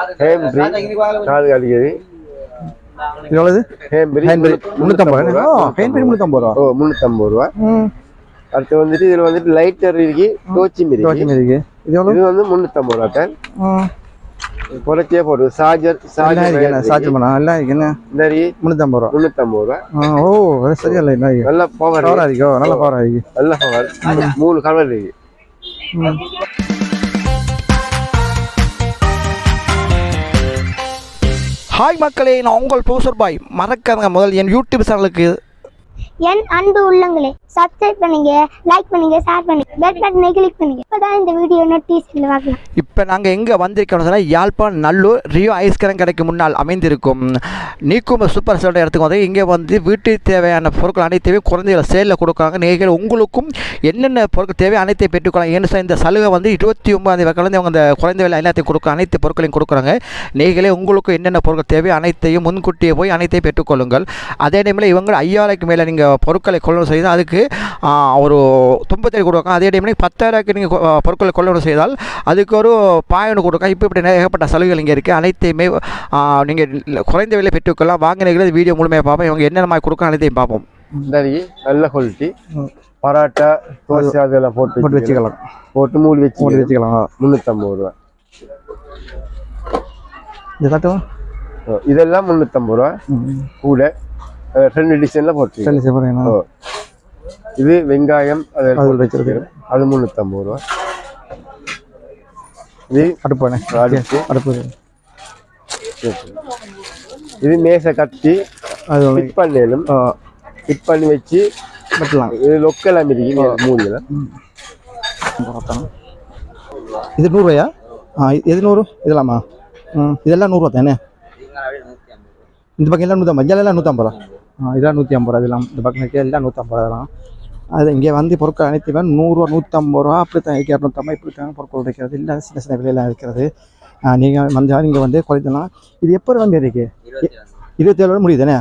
காது காலிக்கறி எவ்வளவு? ஹேம்பரி 350 ரூபா. ஹேம்பரி 350 ரூபா. ஓ 350 ரூபா. அடுத்து வந்துட்டு இதுல வந்துட்டு லைட்டர் இருக்கு, டோச்சிம் இருக்கு. இது எவ்வளவு? இது வந்து 350 ரூபா தான். பொறச்சே போடு. சார்ஜர் சார்ஜர் பண்ணா எல்லாம் என்ன? இந்த 350 ரூபா. 350 ரூபா. ஓ சரியா இல்லை. நல்ல பவர் இருக்கு. நல்ல பவர் இருக்கு. நல்ல பவர். 3 கலர் இருக்கு. ஹாய் மக்களே, நான் உங்கள் ப்ரொஃபசர் பாய். மறக்காதங்க முதல் என் யூடியூப் சேனலுக்கு என் அன்பு உள்ளங்களே சப்ஸ்கிரைப் பண்ணுங்க, லைக் பண்ணுங்க, ஷேர் பண்ணுங்க, பெல் பட்டனை கிளிக் பண்ணுங்க. இப்பதான் இந்த வீடியோ நோட்டிஃபிகேஷன் பார்க்கலாம். இப்போ நாங்கள் எங்கே வந்திருக்கோம்னு சொன்னால் யாழ்ப்பாணம் நல்லூர் ரியோ ஐஸ்கிரீம் கடைக்கு முன்னால் அமைந்திருக்கும் நீக்கும் சூப்பர் செல்ட இடத்துக்கு வந்து இங்கே வந்து வீட்டுக்கு தேவையான பொருட்கள் அனைத்தையும் குறைந்த சேலில் கொடுக்குறாங்க. நீங்கள் உங்களுக்கும் என்னென்ன பொருட்கள் தேவை அனைத்தையும் பெற்றுக்கலாம். ஏன்னு இந்த சலுகை வந்து 29 குழந்தை அவங்க அந்த குறைந்த விலை எல்லாத்தையும் கொடுக்க அனைத்து பொருட்களையும் கொடுக்குறாங்க. நீங்களே உங்களுக்கு என்னென்ன பொருட்கள் தேவை அனைத்தையும் முன்கூட்டியே போய் அனைத்தையும் பெற்றுக்கொள்ளுங்கள். அதே டைமில் இவங்க 5000க்கு மேலே நீங்கள் பொருட்களை கொள்வனவு செய்தால் அதுக்கு ஒரு 97 கொடுக்காங்க. அதே டைமில் 10,000க்கு நீங்கள் பொருட்களை கொள்வனவு செய்தால் அதுக்கு ஒரு பாயனு கொடுக்க. இப்போ இப்படி ஏகப்பட்ட சலுகைகள் இங்கே இருக்குது. அனைத்தையுமே நீங்கள் குறைந்த விலை பெற்றுக்கொள்ளலாம். வாங்கினீங்களே வீடியோ முழுமையாக பார்ப்போம். இவங்க என்னென்ன மாதிரி கொடுக்க அனைத்தையும் பார்ப்போம். நல்ல குவாலிட்டி பரோட்டா தோசை அதெல்லாம் போட்டு வச்சுக்கலாம். போட்டு மூடி வச்சுக்கலாம். 350 ரூபா. இதெல்லாம் 350 ரூபா கூட. 2 டிசைன்ல போட்டு. இது வெங்காயம் அது 350 ரூபா. இது அடுப்பு. இது மேசை கட்டி ஃபிட் பண்ணலும் ஃபிட் பண்ணி வச்சு வெட்டலாம். இது லொக்கல் அமெரிக்கா மூணுல. இது 100 ரூபாயா? எது 100? இதெல்லாமா? இதெல்லாம் 100 ரூபா தானே? இந்த பக்கம் எல்லாம் 150. எல்லாம் 150 ரூபா. இதெல்லாம் 150 ரூபா. இதெல்லாம் இந்த பக்கம் எல்லாம் 150 ரூபா. அது இங்கே வந்து பொருட்கள் அனைத்துமே 100 ரூபா 150 ரூபா அப்படி தான் 250 இப்படி தான் பொருட்கள் இருக்கிறது. இல்லை சின்ன சின்ன விலையெல்லாம் இருக்கிறது. நீங்கள் வந்தால் இங்கே வந்து குறைக்கலாம். இது எப்போ வந்து இருக்கு? 27 முடியுது தானே?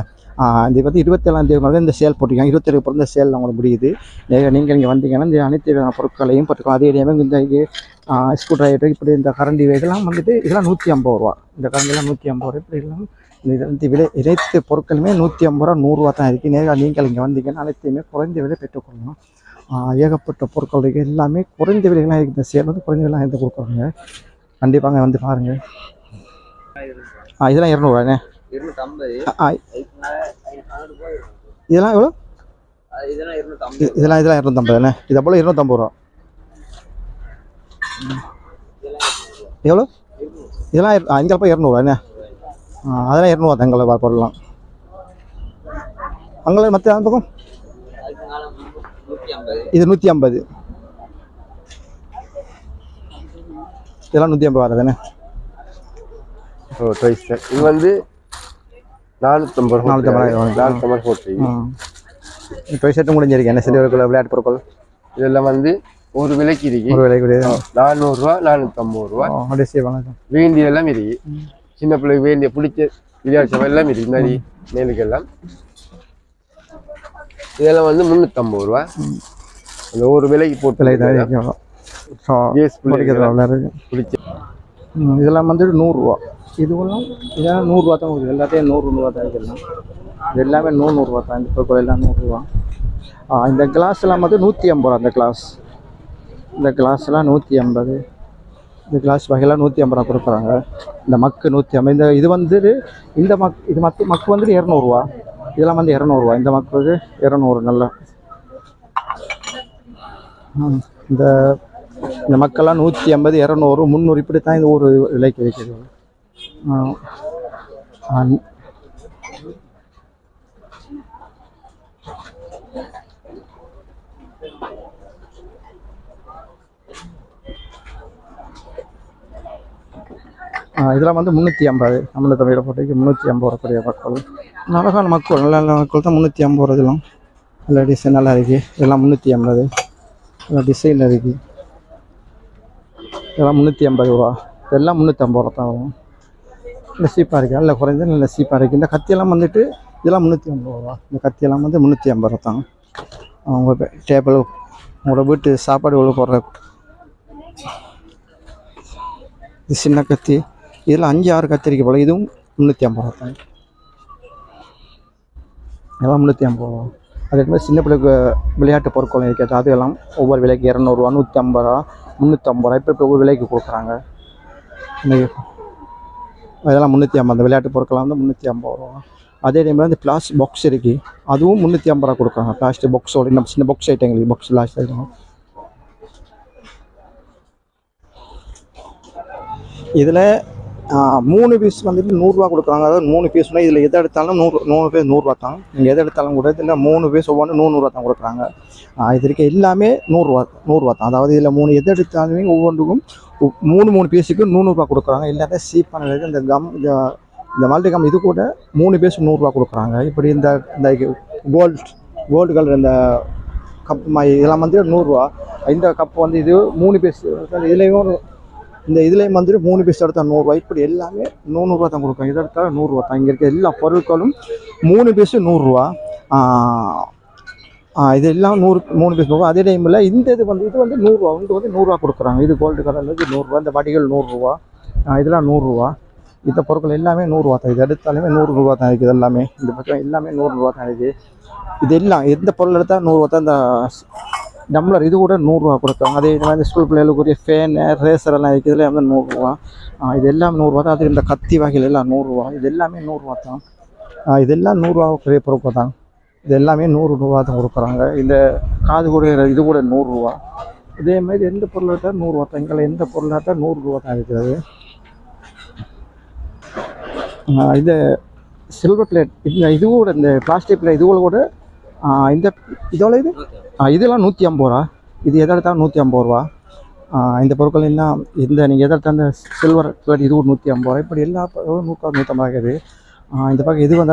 இது வந்து 27 இந்த சேல் போட்டிருக்காங்க. 27 பிறந்த சேல் அவங்களுக்கு முடியுது. நீங்கள் இங்கே வந்தீங்கன்னா இந்த அனைத்து பொருட்களையும் போட்டுக்கலாம். அதே டைம் இந்த ஸ்க்ரூ டிரைவர் இப்படி இந்த கரண்டி இதெல்லாம் வந்துட்டு இதெல்லாம் 150 ரூபா. இந்த கரண்டிலாம் 150 ரூபா. இப்படி எல்லாம் இந்த விலை அனைத்து பொருட்களுமே 150 ரூபா 100 ரூபா தான் இருக்குது. நீங்கள் இங்கே வந்தீங்கன்னா அனைத்தையுமே குறைந்த விலை பெற்றுக்கொள்ளணும். ஏகப்பட்ட பொருட்கள் இருக்குது. எல்லாமே குறைந்த விலைகள்லாம் இருக்குது. இந்த சேல் வந்து குறைந்த விலைலாம் எடுத்து கொடுக்குறாங்க. கண்டிப்பாங்க வந்து பாருங்கள். இதெல்லாம் 200 ரூபாண்ணே. இதெல்லாம் எவ்வளோ? இதெல்லாம் 250 தானே? இதை போல் 250 ரூபா. எவ்வளோ? இதெல்லாம் இங்கே போய் 200 ரூபாண்ணே. அதெல்லாம் 200 தான் எங்களை போடலாம். அங்கே மற்ற அந்த பக்கம் இது 150. இதெல்லாம் 150 ரூபா தானே? இது வந்து 450 போட்டு இப்போ செட்டு முடிஞ்சிருக்கு. என்ன சிறுவர்கள் விளையாட்டு பொருட்கள் இதெல்லாம் வந்து ஒரு விலைக்கு இருக்கு. ஒரு விலைக்கு 400 ரூபா 450 ரூபா. வேண்டியதெல்லாம் இருக்கு. சின்ன பிள்ளைக்கு வேண்டிய பிடிச்ச விளையாட்டு எல்லாம் இருக்கு. இந்த மாதிரி மேலுக்கெல்லாம் இதெல்லாம் வந்து 350 ரூபா. அந்த ஒரு விலைக்கு போட்டு பிடிச்ச இதெல்லாம் வந்து 100 ரூபா. இதுவெல்லாம் இதெல்லாம் 100 ரூபா தான் கொடுக்குது. எல்லாத்தையும் 100 ரூபா தான் இதெல்லாம். இது எல்லாமே 100 ரூபா தான். இந்த பொருட்கள் எல்லாம் 100 ரூபா. இந்த கிளாஸ் எல்லாம் வந்து 150 ரூபா. இந்த கிளாஸ்லாம் 150. இந்த கிளாஸ் வகையெல்லாம் 150 ரூபா கொடுக்குறாங்க. இந்த மக்கு 150. இந்த இது வந்துட்டு இந்த மக்கு வந்துட்டு 200 ரூபா. இதெல்லாம் வந்து 200 ரூபா. இந்த மக்கு வந்து 200. நல்லா இந்த மக்கள்லாம் 150 200 300 இப்படி தான் இந்த ஒரு விலைக்கு வைக்கிறது. இதெல்லாம் வந்து 350. நம்மள தமிழை போட்டிக்கு 350 வரக்கூடிய மக்கள். அழகான மக்கள், நல்ல மக்கள் தான் 350 ரூபா. இதெல்லாம் நல்ல டிசைன் நல்லா இருக்குது. இதெல்லாம் 350. நல்லா டிசைன் இருக்குது. இதெல்லாம் 350 ரூபா. இதெல்லாம் 350 ரூபா தான் வரும். நல்ல சீப்பாக இருக்குது. நல்ல குறைஞ்ச நல்ல சீப்பாக இருக்குது. இந்த கத்தியெல்லாம் வந்துட்டு இதெல்லாம் 350 ரூபா. இந்த கத்தியெல்லாம் வந்து 350 ரூபா தான். அவங்க டேபிள் உங்களோட வீட்டு சாப்பாடு உள்ள போடுற இது சின்ன கத்தி இதில் 5-6 கத்திரிக்கை போல் இதுவும் 350 ரூபா தான். எல்லாம் 350 ரூபா. அதே மாதிரி சின்ன பிள்ளைக்கு விளையாட்டு பொருட்கள் இருக்கிறது அது எல்லாம் ஒவ்வொரு விலைக்கு 200 ரூபா, 150 ரூபா, 350 ரூபா இப்போ ஒவ்வொரு விலைக்கு கொடுக்குறாங்க. அதெல்லாம் 350. அந்த விளையாட்டு பொருட்கள்லாம் வந்து 350 ரூபா. அதே டைமில் இந்த பிளாஸ்டிக் பாக்ஸ் இருக்குது, அதுவும் 350 ரூபா கொடுக்குறாங்க. பிளாஸ்டிக் பாக்ஸோட நம்ம சின்ன பாக்ஸ் ஐட்டங்களுக்கு பாக்ஸ் லாஸ்ட் ஐட்டம். இதில் 3 பீஸ் வந்துட்டு 100 ரூபா கொடுக்குறாங்க. அதாவது 3 பீஸ்னால் இதில் எதை எடுத்தாலும் 100 பேர் 100 ரூபா தான். நீங்கள் எதை எடுத்தாலும் கூட இதில் 3 பீஸ் ஒவ்வொன்று 100 ரூபா தான் கொடுக்குறாங்க. இது இருக்க எல்லாமே 100 ரூபா தான். அதாவது இதில் 3 எதை எடுத்தாலுமே ஒவ்வொன்றுக்கும் 3 பீஸுக்கு 100 ரூபா கொடுக்குறாங்க. எல்லாத்தையும் சீப்பான இந்த கம் இந்த மல்டி கம் இது கூட 3 பீஸ் 100 ரூபா கொடுக்குறாங்க. இப்படி இந்த கோல்டு கலர் இந்த கப் இதெல்லாம் வந்து 100 ரூபா. இந்த கப் வந்து இது 3 பீஸ் இதுலேயும் இந்த இதுலேயும் வந்துட்டு 3 பீஸ் எடுத்தால் 100 ரூபா. இப்படி எல்லாமே 100 ரூபா தான் கொடுக்குறாங்க. இதை எடுத்தால் 100 ரூபா தான். இங்கே இருக்க எல்லா பொருட்களும் 3 பீஸு 100 ரூபா. இது எல்லாம் 3 பீஸ் 100 ரூபா. அதே டைமில் இந்த இது வந்து 100 ரூபா. இது வந்து 100 ரூபா கொடுக்குறாங்க. இது கோல்டு கலரில் 100 ரூபா. இந்த வடிகள் 100 ரூபா. இதெல்லாம் 100 ரூபா. இந்த பொருட்கள் எல்லாமே 100 ரூபா தான். இது எடுத்தாலுமே 100 ரூபா தான் இருக்குது. எல்லாமே இந்த பக்கம் எல்லாமே 100 ரூபா தான் இருக்குது. இது எல்லாம் எந்த பொருள் எடுத்தால் 100 ரூபா தான். இந்த டம்ளர் இது கூட 100 ரூபா கொடுக்குறாங்க. அதே இது மாதிரி ஸ்கூல் பிள்ளைகளுக்குரிய ஃபேனு ரேசர் எல்லாம் இருக்குது. இதில் வந்து 100 ரூபா. இது எல்லாமே 100 ரூபா தான். அது இந்த கத்தி வகையில் எல்லாம் 100 ரூபா. இது எல்லாமே 100 ரூபா தான். இதெல்லாம் 100 ரூபா பெரிய பொருட்கள் தான். இது எல்லாமே 100 ரூபா தான் கொடுக்குறாங்க. இந்த காது கூட இது கூட 100 ரூபா. இதே மாதிரி எந்த பொருள் எடுத்தால் 100 ரூபா தான். எங்களை எந்த பொருள் எடுத்தால் 100 ரூபா தான் இருக்கிறது. இது சில்வர் பிளேட் இது கூட இந்த பிளாஸ்டிக் பிளேட் இதுவோட கூட இந்த இதோட இதெல்லாம் 150 ரூபா. இது எதை எடுத்தாலும் 150 ரூபா. இந்த பொருட்கள் எல்லாம் இந்த நீங்கள் எதை எடுத்தால் இந்த சில்வர் பிளேட் இது ஒரு 150 ரூபா. இப்படி எல்லா 100 150 ரூபா இருக்குது. இந்த பக்கம் இது வந்து